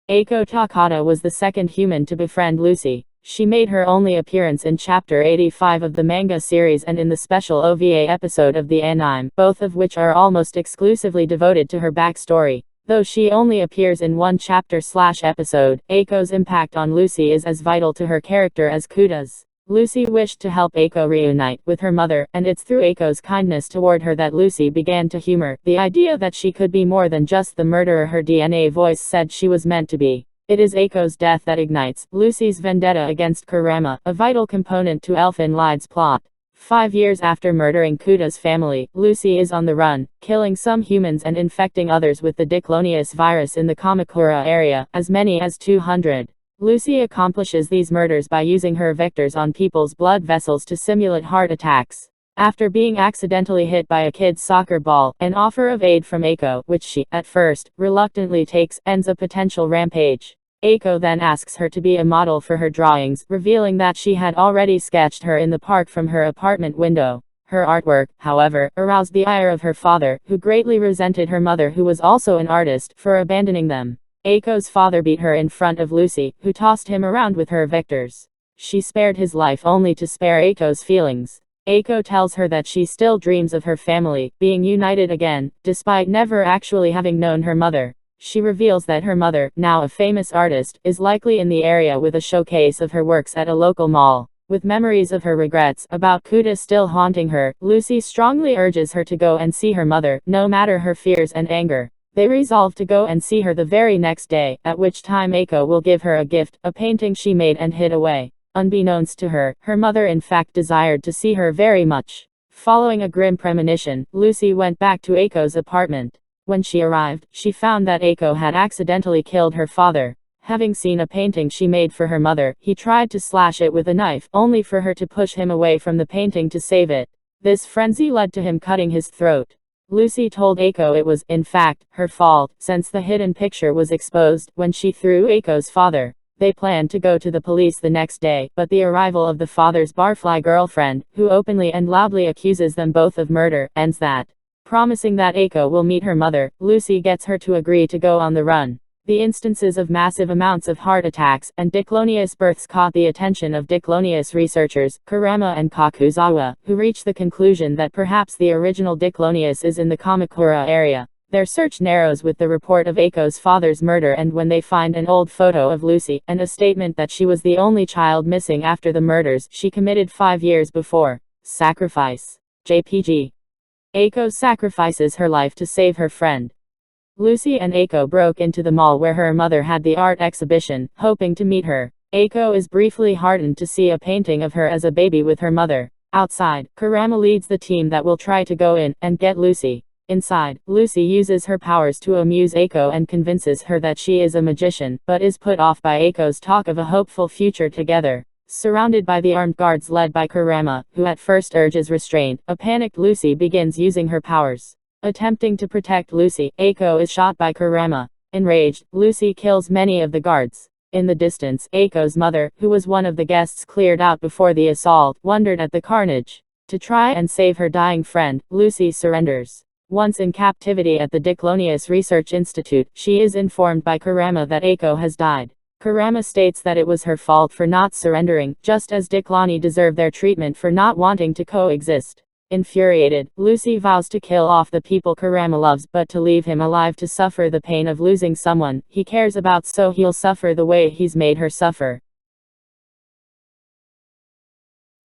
Aiko Takada was the second human to befriend Lucy. She made her only appearance in Chapter 85 of the manga series and in the special OVA episode of the anime, both of which are almost exclusively devoted to her backstory. Though she only appears in one chapter/episode, Aiko's impact on Lucy is as vital to her character as Kuda's. Lucy wished to help Aiko reunite with her mother, and it's through Aiko's kindness toward her that Lucy began to humor the idea that she could be more than just the murderer her DNA voice said she was meant to be. It is Aiko's death that ignites Lucy's vendetta against Kurama, a vital component to Elfen Lied's plot. 5 years after murdering Kuda's family, Lucy is on the run, killing some humans and infecting others with the Diclonius virus in the Kamakura area, as many as 200. Lucy accomplishes these murders by using her vectors on people's blood vessels to simulate heart attacks. After being accidentally hit by a kid's soccer ball, an offer of aid from Aiko, which she, at first, reluctantly takes, ends a potential rampage. Aiko then asks her to be a model for her drawings, revealing that she had already sketched her in the park from her apartment window. Her artwork, however, aroused the ire of her father, who greatly resented her mother, who was also an artist, for abandoning them. Aiko's father beat her in front of Lucy, who tossed him around with her vectors. She spared his life only to spare Aiko's feelings. Aiko tells her that she still dreams of her family being united again, despite never actually having known her mother. She reveals that her mother, now a famous artist, is likely in the area with a showcase of her works at a local mall. With memories of her regrets about Kuda still haunting her, Lucy strongly urges her to go and see her mother, no matter her fears and anger. They resolve to go and see her the very next day, at which time Aiko will give her a gift, a painting she made and hid away. Unbeknownst to her, her mother in fact desired to see her very much. Following a grim premonition, Lucy went back to Aiko's apartment. When she arrived, she found that Aiko had accidentally killed her father. Having seen a painting she made for her mother, he tried to slash it with a knife, only for her to push him away from the painting to save it. This frenzy led to him cutting his throat. Lucy told Aiko it was, in fact, her fault, since the hidden picture was exposed when she threw Aiko's father. They planned to go to the police the next day, but the arrival of the father's barfly girlfriend, who openly and loudly accuses them both of murder, ends that. Promising that Aiko will meet her mother, Lucy gets her to agree to go on the run. The instances of massive amounts of heart attacks and Diclonius births caught the attention of Diclonius researchers, Kurama and Kakuzawa, who reach the conclusion that perhaps the original Diclonius is in the Kamakura area. Their search narrows with the report of Aiko's father's murder, and when they find an old photo of Lucy, and a statement that she was the only child missing after the murders she committed 5 years before. Sacrifice. JPG. Aiko sacrifices her life to save her friend. Lucy and Aiko broke into the mall where her mother had the art exhibition, hoping to meet her. Aiko is briefly heartened to see a painting of her as a baby with her mother. Outside, Kurama leads the team that will try to go in and get Lucy. Inside, Lucy uses her powers to amuse Aiko and convinces her that she is a magician, but is put off by Aiko's talk of a hopeful future together. Surrounded by the armed guards led by Kurama, who at first urges restraint, a panicked Lucy begins using her powers. Attempting to protect Lucy, Aiko is shot by Kurama. Enraged, Lucy kills many of the guards. In the distance, Aiko's mother, who was one of the guests cleared out before the assault, wondered at the carnage. To try and save her dying friend, Lucy surrenders. Once in captivity at the Diclonius Research Institute, she is informed by Kurama that Aiko has died. Kurama states that it was her fault for not surrendering, just as Dicloni deserve their treatment for not wanting to coexist. Infuriated, Lucy vows to kill off the people Kurama loves, but to leave him alive to suffer the pain of losing someone he cares about, so he'll suffer the way he's made her suffer.